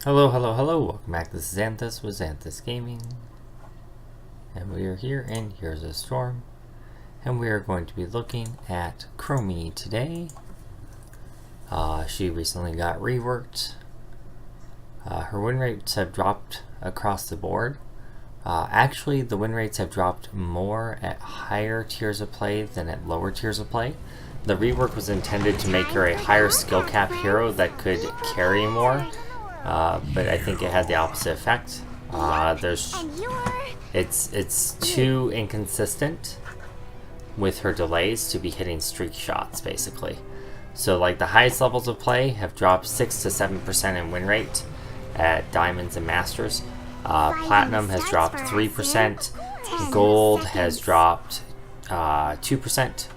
Hello, hello, hello, welcome back. This is Xanthus with Xanthus Gaming. And we are here in Here's a Storm. And we are going to be looking at Chromie today. She recently got reworked. Her win rates have dropped across the board. Actually, the win rates have dropped more at higher tiers of play than at lower tiers of play. The rework was intended to make her a higher skill cap hero that could carry more. But I think it had the opposite effect. It's too inconsistent with her delays to be hitting streak shots, basically. So like the highest levels of play have dropped 6 to 7% in win rate at Diamonds and Masters. Platinum has dropped 3%. Gold has dropped 2%.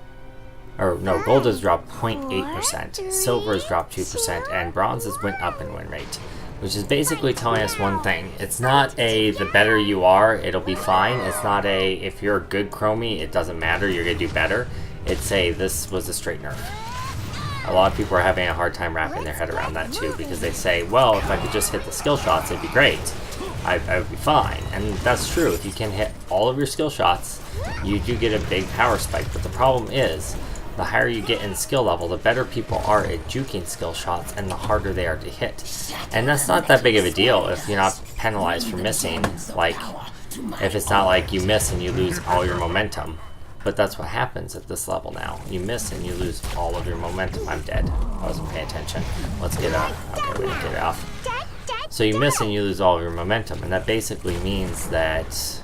Or no, gold has dropped 0.8%. Silver has dropped 2%, and bronze has went up in win rate. Which is basically telling us one thing. It's not a, the better you are, it'll be fine. It's not a, if you're a good Chromie, it doesn't matter, you're going to do better. It's a, this was a straight nerf. A lot of people are having a hard time wrapping their head around that too, because they say, well, if I could just hit the skill shots, it'd be great. I would be fine. And that's true. If you can hit all of your skill shots, you do get a big power spike. But the problem is, the higher you get in skill level, the better people are at juking skill shots and the harder they are to hit. And that's not that big of a deal if you're not penalized for missing. Like, if it's not like you miss and you lose all your momentum. But that's what happens at this level now. You miss and you lose all of your momentum. I'm dead. I wasn't paying attention. Let's get up. Okay, we didn't get it off. So you miss and you lose all of your momentum. And that basically means that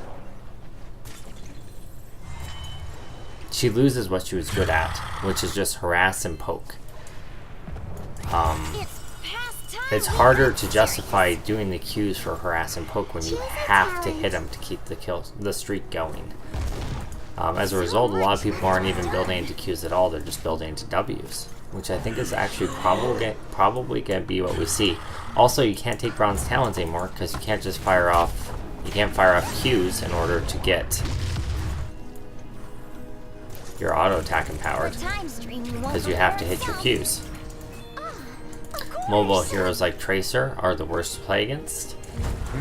she loses what she was good at, which is just harass and poke. It's harder to justify doing the Qs for harass and poke when you have to hit them to keep the streak going. As a result, a lot of people aren't even building into Qs at all, they're just building into Ws, which I think is actually probably going to be what we see. Also, you can't take bronze talents anymore because you can't just fire off Qs in order to get your auto attack empowered, because you have to hit your Qs. Mobile heroes like Tracer are the worst to play against.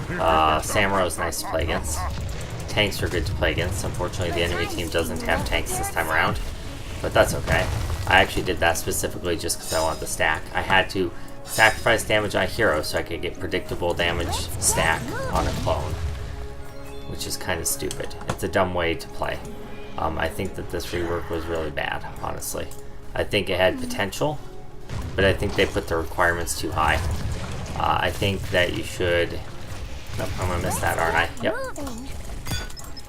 Samuro is nice to play against. Tanks are good to play against. Unfortunately, the enemy team doesn't have tanks this time around, but that's okay. I actually did that specifically just because I want the stack. I had to sacrifice damage on a hero so I could get predictable damage stack on a clone, which is kind of stupid. It's a dumb way to play. I think that this rework was really bad, honestly. I think it had potential, but I think they put the requirements too high. I think that you should... Nope, I'm gonna miss that, aren't I? Yep.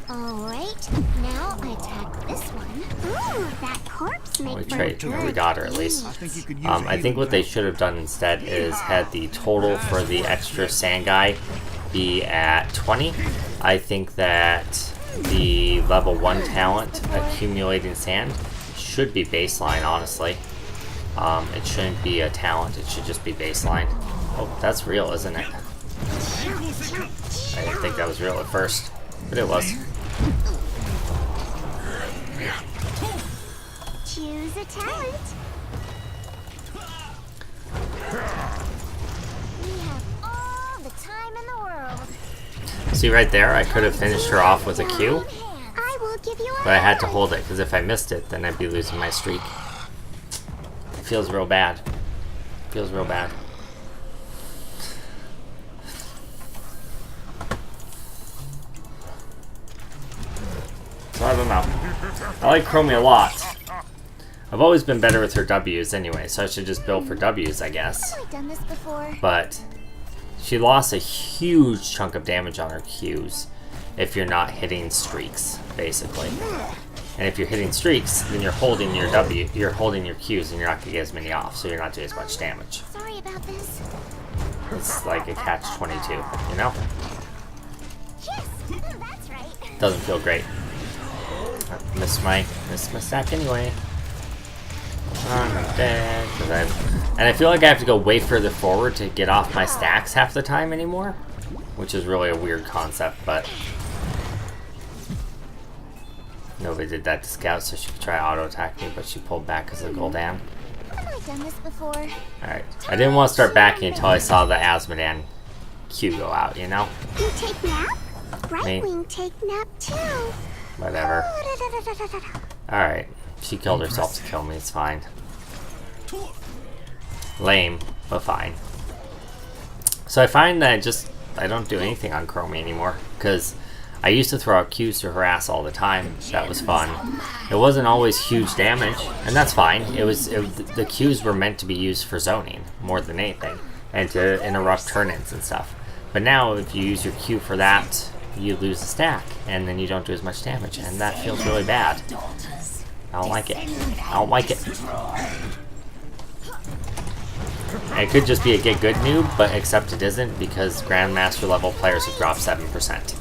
Alright, now I attack this one. Ooh, that corpse makes we got her at least. I think what they should have done instead is had the total for the extra sand guy be at 20. I think that the level 1 talent accumulating sand should be baseline, honestly. It shouldn't be a talent, it should just be baseline. Oh, that's real, isn't it? I didn't think that was real at first, but it was. Choose a talent. We have all the time in the world. See right there, I could have finished her off with a Q, but I had to hold it, because if I missed it, then I'd be losing my streak. It feels real bad. It feels real bad. So I don't know. I like Chromie a lot. I've always been better with her Ws anyway, so I should just build for Ws, I guess. But she lost a huge chunk of damage on her Qs if you're not hitting streaks, basically. And if you're hitting streaks, then you're holding your you're holding your Qs, and you're not gonna get as many off, so you're not doing as much damage. Sorry about this. It's like a catch-22, you know? Yes, that's right. Doesn't feel great. I missed my stack anyway. I'm dead. And I feel like I have to go way further forward to get off my stacks half the time anymore, which is really a weird concept, but nobody did that to Scout, so she could try auto attack me, but she pulled back because of Gul'dan. Have I done this before? Alright. I didn't want to start backing until I saw the Asmodan Q go out, you know? You take nap? Right wing take nap too. Whatever. Alright. She killed herself to kill me, it's fine. Lame, but fine. So I find that I don't do anything on Chromie anymore, because I used to throw out Qs to harass all the time. That was fun. It wasn't always huge damage, and that's fine. The Qs were meant to be used for zoning, more than anything, and to interrupt turn-ins and stuff. But now, if you use your Q for that, you lose a stack, and then you don't do as much damage, and that feels really bad. I don't like it. I don't like it. It could just be a get good noob, but except it isn't, because Grandmaster level players have dropped 7%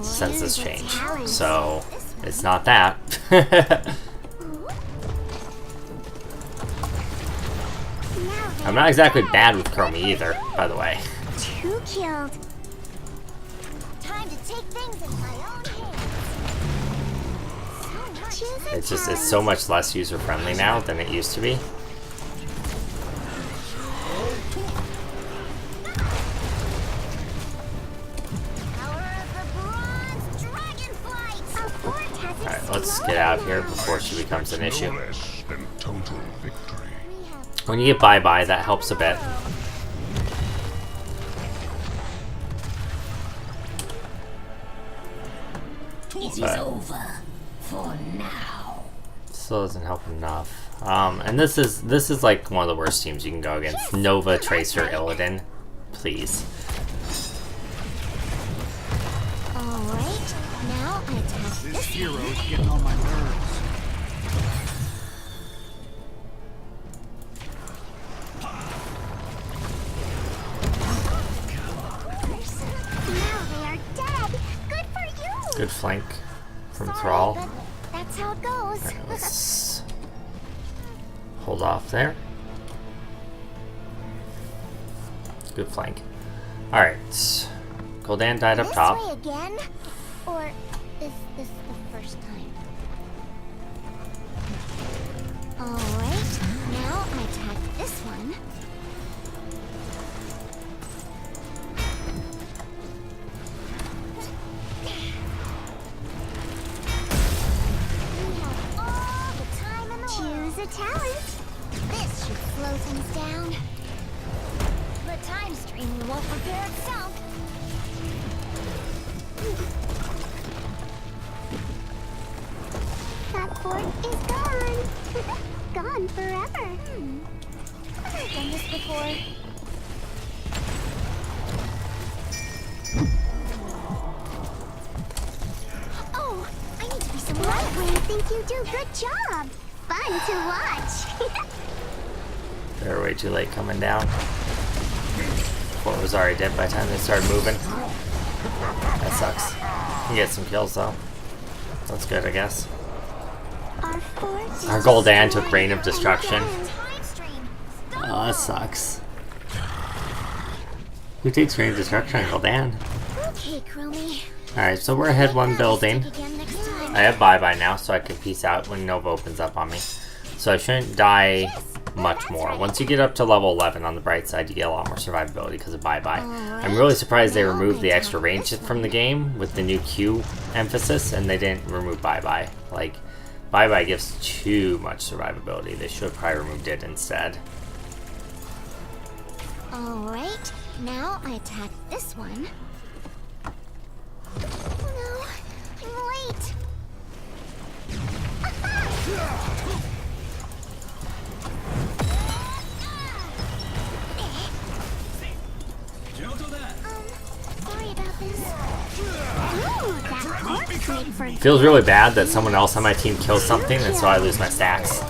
since this change. So, it's not that. I'm not exactly bad with Chromie either, by the way. 2 killed. Time to take things in my own hands. It's so much less user-friendly now than it used to be. Alright, let's get out of here before she becomes an issue. When you get bye-bye, that helps a bit. It is over for now. Still doesn't help enough. And this is like one of the worst teams you can go against. Nova, Tracer, Illidan. Please. Alright, now I attack This hero's getting on my nerves. Now they are dead. Good for you. Good flank from Sorry, Thrall. but that's how it goes. Alright, let's hold off there. Good flank. Alright. Gul'dan died up top. This way again? Or is this the first time? Alright, now I attack this one. We have all the time in the world. Choose a talent. This should slow things down. The time stream won't repair itself. That fort is gone. Gone forever. I've done this before. Oh, I need to be somewhere else. I think you do good job. Fun to watch. They're way too late coming down. Fort was already dead by the time they started moving. That sucks. You get some kills though. That's good, I guess. Our Gul'dan took Reign of Destruction. Oh, that sucks. Who takes Reign of Destruction on Gul'dan? Okay, Chromie. Alright, so we're ahead one building. Again next time. I have bye-bye now, so I can peace out when Nova opens up on me. So I shouldn't die much more. Once you get up to level 11 on the bright side, you get a lot more survivability because of bye-bye. I'm really surprised they removed the extra range from the game with the new Q emphasis, and they didn't remove bye-bye. Like, bye-bye gives too much survivability. They should have probably removed it instead. Alright, now I attack this one. Oh no, I'm late. Sorry about this. Ooh, that corpse made for Feels really bad that someone else on my team kills something, and so I lose my stacks.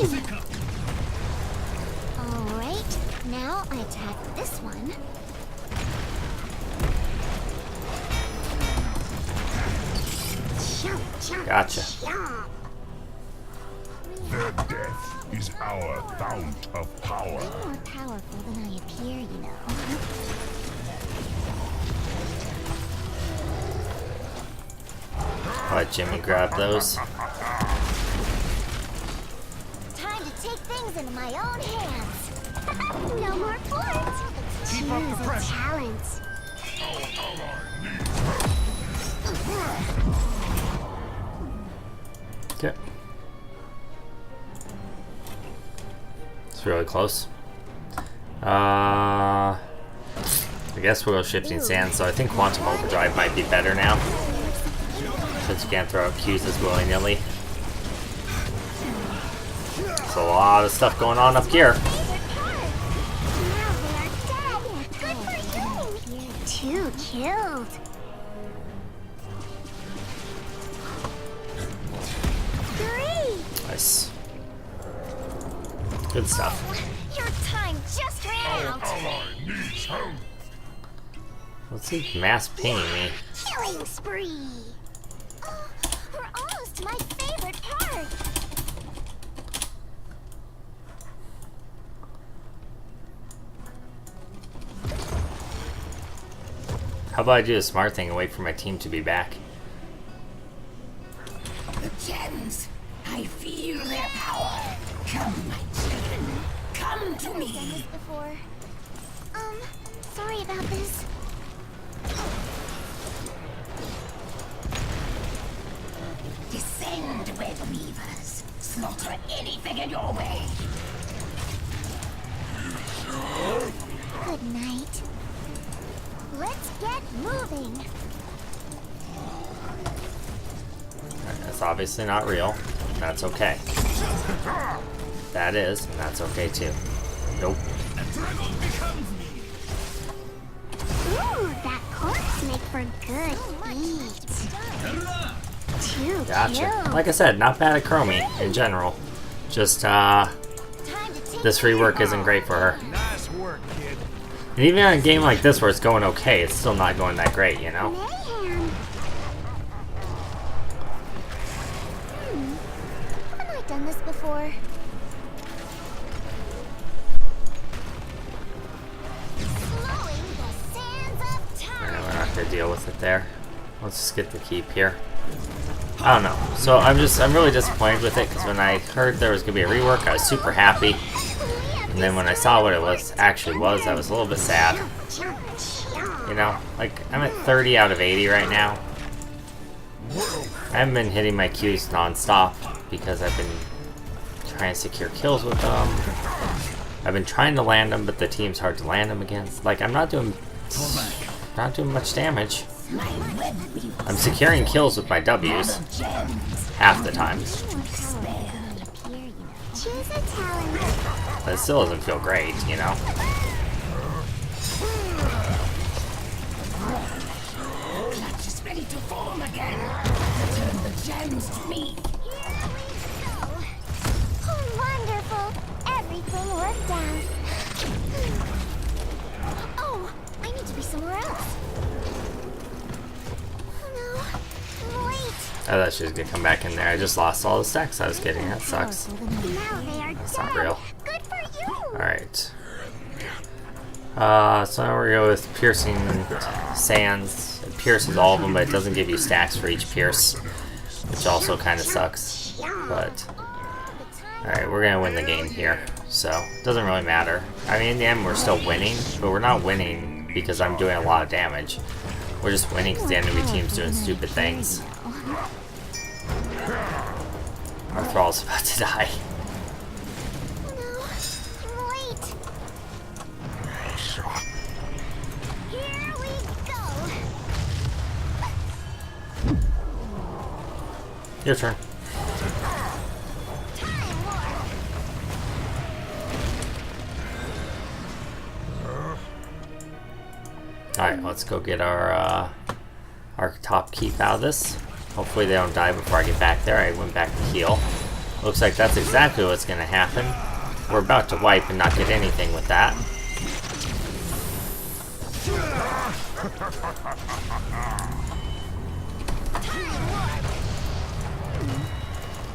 three. Alright, now I attack this one. Chomp, chomp, Gotcha. chomp. Their death is our fount of power. I'm more powerful than I appear, you know. I'll let Jimmy grab those. Time to take things into my own hands. No more forts. keep up the Choose a pressure. talent. Okay. It's really close. I guess we'll go Shifting Sands, so I think Quantum Overdrive might be better now. Since you can't throw out Qs as willy-nilly. There's a lot of stuff going on up here. Two killed. Three. Nice. Good stuff. Your time just ran out. Ally needs help. Let's see, mass pinging me. Killing spree. Oh, we're almost to my favorite part. How about I do a smart thing and wait for my team to be back? The gems. I feel their power. Come, my children. Come to Done me. this before. Sorry about this. Descend, web weavers. Slaughter anything in your way. Good night. Let's get moving. That's obviously not real. That's okay. That is, and that's okay too. Nope. Ooh, that corpse make for good eat. Two Gotcha. killed. Like I said, not bad at Chromie in general. Just, Time to take this rework isn't great for her. Nice work, kid. And even on a game like this where it's going okay, it's still not going that great, you know? mayhem. Haven't I done this before? Slowing the sands of Alright, time. we're not gonna deal with it there. Let's just get the keep here. I don't know. So I'm really disappointed with it because when I heard there was gonna be a rework, I was super happy. And then when I saw what it was I was a little bit sad. You know, like I'm at 30 out of 80 right now. I haven't been hitting my Qs non-stop because I've been trying to secure kills with them. I've been trying to land them, but the team's hard to land them against. Like I'm not doing much damage. I'm securing kills with my W's half the time. Choose a talent. But it still doesn't feel great, you know? Clutch is ready to form again. Turn the gems to me. Here we go. Oh, wonderful. Everything worked out. Oh, I need to be somewhere else. Oh no. Wait. I thought she was gonna come back in there. I just lost all the stacks I was getting. That sucks. Now they are That's done. not real. Good for you. Alright. So now we're going to go with Piercing Sands. It pierces all of them, but it doesn't give you stacks for each pierce, which also kind of sucks. But, alright, we're going to win the game here. So, it doesn't really matter. I mean, in the end, we're still winning, but we're not winning because I'm doing a lot of damage. We're just winning because the enemy team's doing stupid things. Our Thrall's about to die. No. Wait. Here we go. Your turn. Time warp. Alright, let's go get our top keep out of this. Hopefully they don't die before I get back there. I went back to heal. Looks like that's exactly what's going to happen. We're about to wipe and not get anything with that.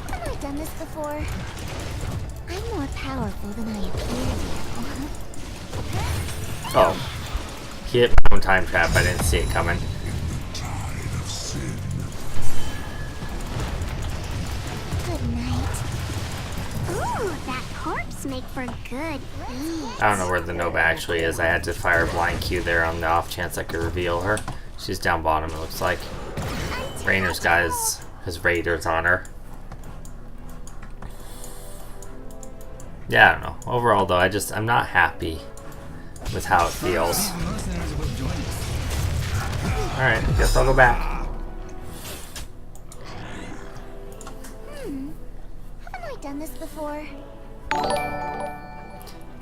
Have I done this before? I'm more powerful than I appear to. Oh. Hit my own time trap. I didn't see it coming. Good night. Ooh, Ooh, that corpse make for good eat. I don't know where the Nova actually is. I had to fire a blind Q there on the off chance I could reveal her. She's down bottom, it looks like. Rainer's got his raiders on her. Yeah, I don't know. Overall, though, I'm not happy with how it feels. Alright, guess I'll go back. Haven't I done this before?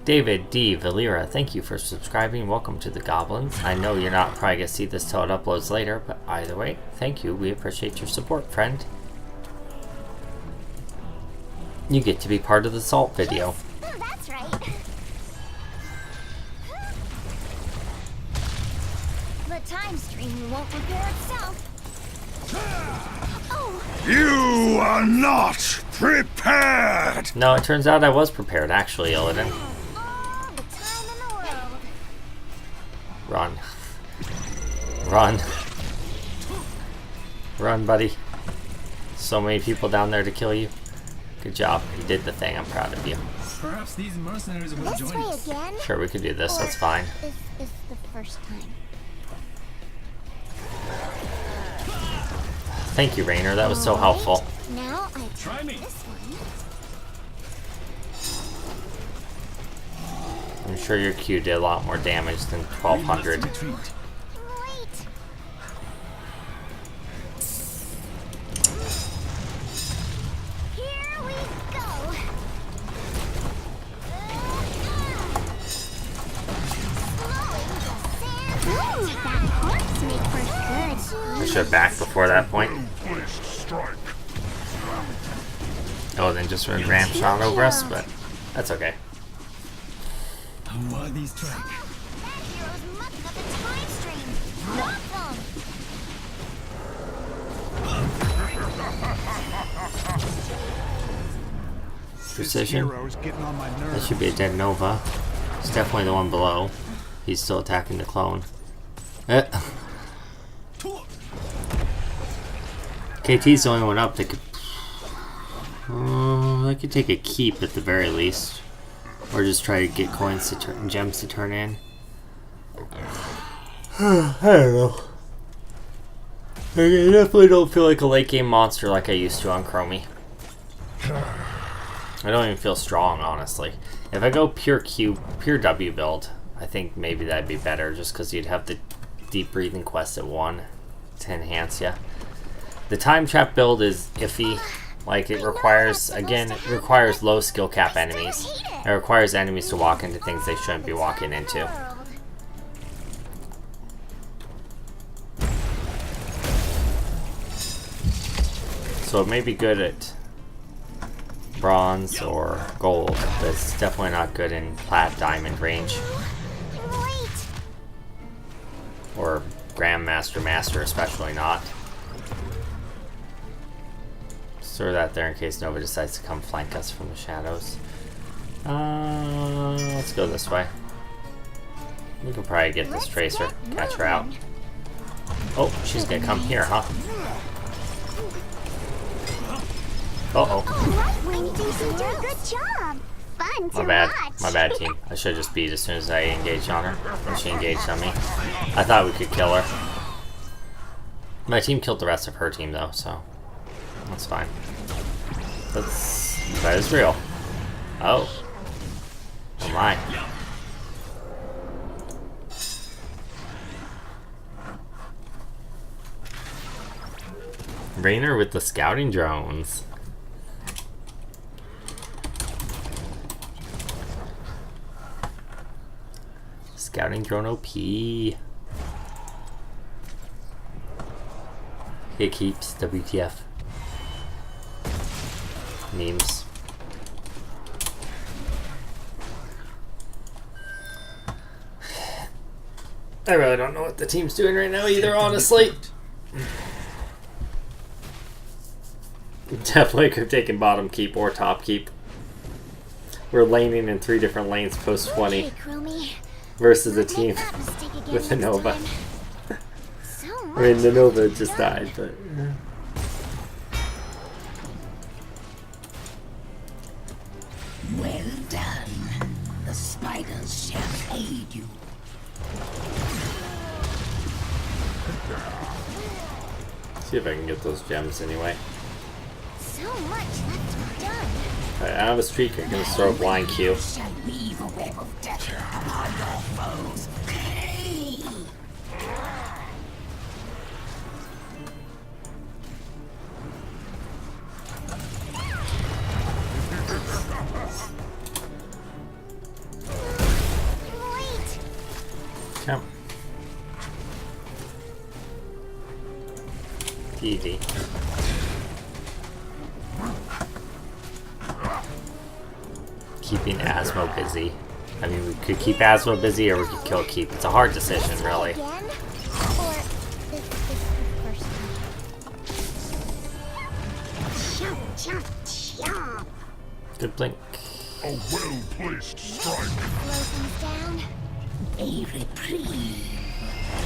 David D. Valera, thank you for subscribing. Welcome to the Goblins. I know you're not probably going to see this till it uploads later, but either way, thank you. We appreciate your support, friend. You get to be part of the Salt video. Oh, that's right. The time stream won't repair itself. Oh, You are not prepared! No, it turns out I was prepared, actually, Illidan. all the time in the world. Run. Run. Run, buddy. So many people down there to kill you. Good job. You did the thing. I'm proud of you. Perhaps these mercenaries will This join way us. again? Sure, we could do this. Or That's fine. This is the first time. Thank you, Rainer. That was so helpful. Now I Try me. this one. I'm sure your Q did a lot more damage than 1200. Retreat. Wait. Here we go. Ooh, that corpse make for good. I should have backed before that point. Placed strike. Oh, then just ran ram shot over us, but that's okay. Who are these track? That hero's mucking up the time stream. Knock them. Precision. Hero's getting on my That nerves. should be a dead Nova. It's definitely the one below. He's still attacking the clone. KT's the only one up that could... I could take a keep at the very least. Or just try to get coins to turn, gems to turn in. I don't know. I definitely don't feel like a late game monster like I used to on Chromie. I don't even feel strong, honestly. If I go pure Q, pure W build, I think maybe that'd be better just because you'd have the deep breathing quest at 1 to enhance you. The time trap build is iffy. Like, it requires, again, it requires low skill cap enemies. It requires enemies to walk into things they shouldn't be walking into. So it may be good at bronze or gold, but it's definitely not good in plat diamond range. Wait. Or grandmaster master, especially not. Throw that there in case Nova decides to come flank us from the shadows. Let's go this way. We can probably get this Tracer, catch her out. Oh, she's gonna come here, huh? Uh-oh. Right wing thinks you do a good job. Fun to My bad. watch. My bad, team. I should have just beat as soon as I engaged on her. And she engaged on me. I thought we could kill her. My team killed the rest of her team, though, so... that's fine. That is real. Oh. Oh my. Rainer with the scouting drones. Scouting drone OP. It keeps WTF. Memes. I really don't know what the team's doing right now either, honestly. Definitely could have taken bottom keep or top keep. We're laning in 3 different lanes post 20 Okay, Chromie. versus a Don't team make that mistake again with the next Nova. time. So I mean, the much Nova to just do. died, but... See if I can get those gems anyway. So much left to be done. I have a streak. I can throw a blind Q. Shall weave a web of death upon your foes. Wait. Come. Easy. Keeping Asmo busy. I mean, we could keep Asmo busy or we could kill Keep. It's a hard decision, really. Again? Or this is the first time? Chomp, chomp, chomp. Good blink. A well-placed strike. Slow things down. A reprieve.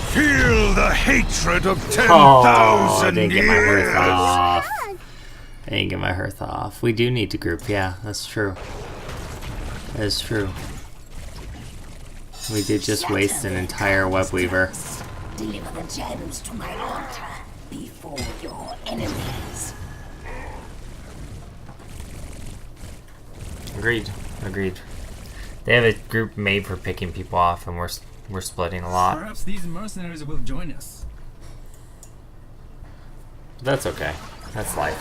Feel the hatred of Oh, I 10,000 didn't get my Hearth years. off. I didn't get my Hearth off. We do need to group. Yeah, that's true. That is true. We did just waste an entire web weaver. Deliver the gems to my altar before your enemies. Agreed. Agreed. They have a group made for picking people off, and we're splitting a lot. Perhaps these mercenaries will join us. But that's okay. That's life.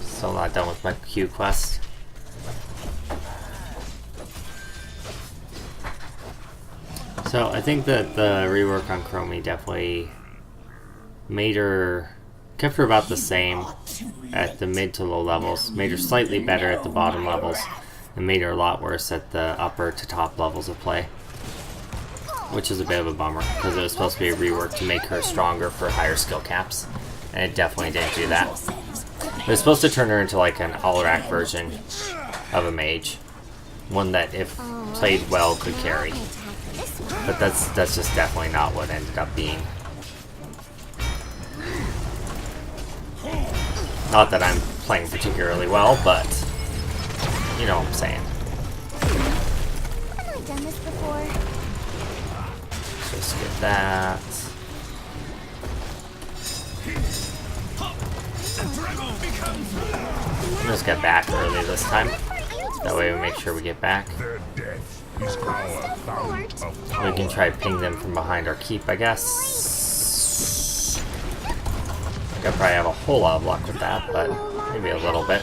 Still not done with my Q quest. So I think that the rework on Chromie definitely made her, kept her about the same at the mid to low levels, made her slightly better at the bottom levels, and made her a lot worse at the upper to top levels of play. Which is a bit of a bummer, because it was supposed to be a rework to make her stronger for higher skill caps, and it definitely didn't do that. It was supposed to turn her into like an Alarak version of a mage. One that, if played well, could carry. But that's just definitely not what ended up being. Not that I'm playing particularly well, but you know what I'm saying. Haven't I done this before? Just get that. Just get back early this time. That way we make sure we get back. Their death is our fount of We power. can try to ping them from behind our keep, I guess. I probably have a whole lot of luck with that, but maybe a little bit.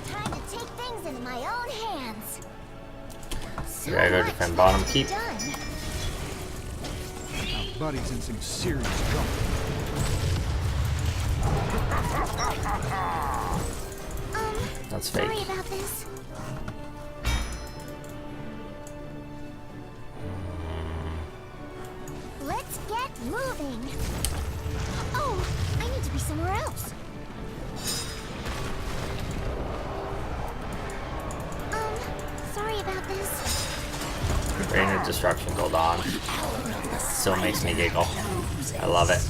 Time to take things into my own hands. We gotta go defend bottom keep. Buddy's in some serious trouble. That's fake. Sorry about this. Let's get moving. Oh, I need to be somewhere else. Sorry about this. Rain of Destruction gold on. Still makes me giggle. I love it.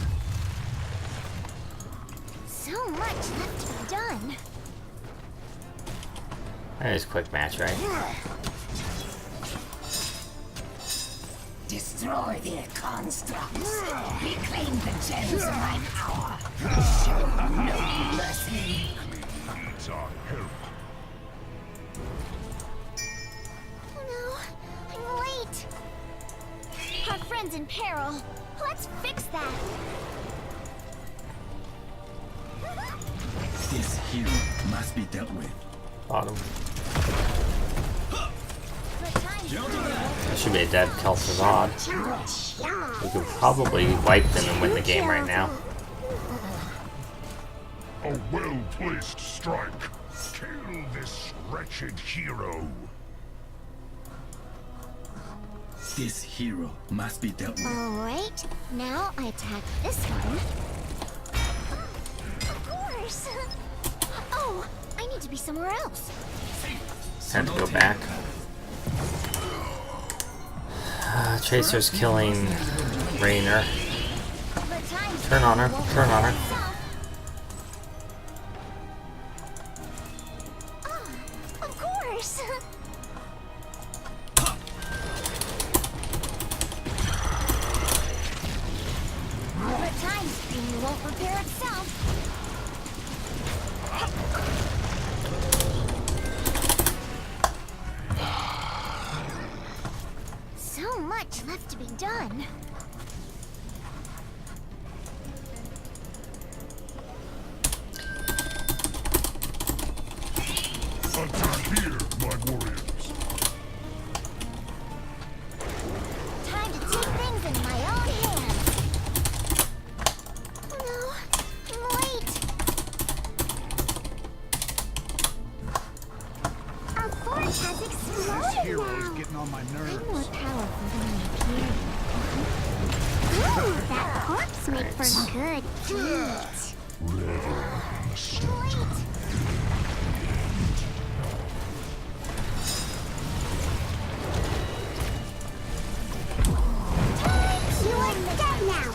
So much left to be done. That is a quick match, right? Destroy their constructs. Reclaim the gems of my power. Show no mercy. Needs our help. Oh no, I'm late. Our friend's in peril. Let's fix that. This hero must be dealt with. Bottom. The time's That should be a dead Kel'Thuzad. We could probably wipe them and win the game right now. A well-placed strike. Kill this wretched hero. This hero must be dealt with. Alright, now I attack this one. Of course! Oh, I need to be somewhere else. Time to go back. Tracer's killing Rainer. The time's Turn on her, turn on her. won't repair itself. So much left to be done. Attack here, my warriors. Time to take things in my own hands. Oh no, I'm late. Our fort has This exploded hero's now. getting on my I'm nerves. more powerful than I appear. Ooh, that corpse make for good heat. Wait. You are dead now.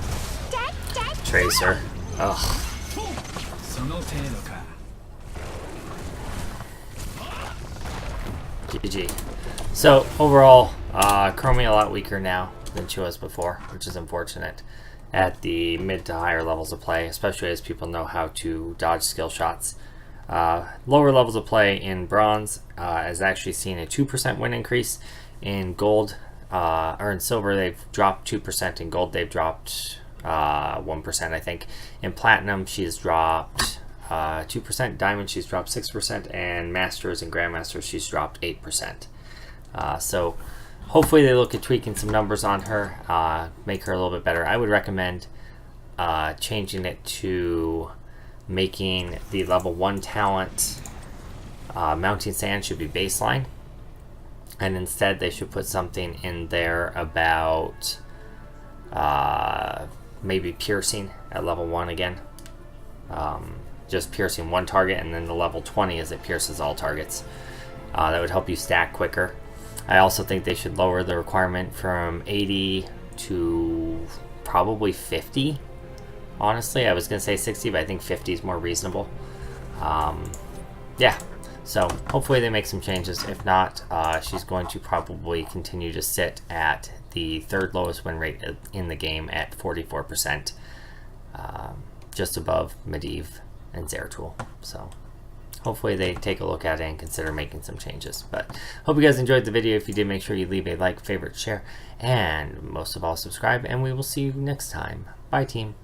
Dead. Tracer. Ugh. その程度か GG. So overall, Chromie a lot weaker now than she was before, which is unfortunate at the mid to higher levels of play, especially as people know how to dodge skill shots. Lower levels of play in bronze has actually seen a 2% win increase. In gold or in silver, they've dropped 2%. In gold, they've dropped 1%, I think. In platinum, she's dropped 2%. Diamond, she's dropped 6%. And masters and grandmasters, she's dropped 8%. So hopefully they look at tweaking some numbers on her, make her a little bit better. I would recommend changing it to making the level 1 talent mounting sand should be baseline, and instead they should put something in there about maybe piercing at level 1 again, just piercing one target, and then the level 20 is it pierces all targets. That would help you stack quicker. I also think they should lower the requirement from 80 to probably 50. Honestly, I was going to say 60, but I think 50 is more reasonable. Yeah, so hopefully they make some changes. If not, she's going to probably continue to sit at the 3rd lowest win rate in the game at 44%, just above Medivh and Zeratul. So hopefully they take a look at it and consider making some changes. But hope you guys enjoyed the video. If you did, make sure you leave a like, favorite, share, and most of all, subscribe. And we will see you next time. Bye, team.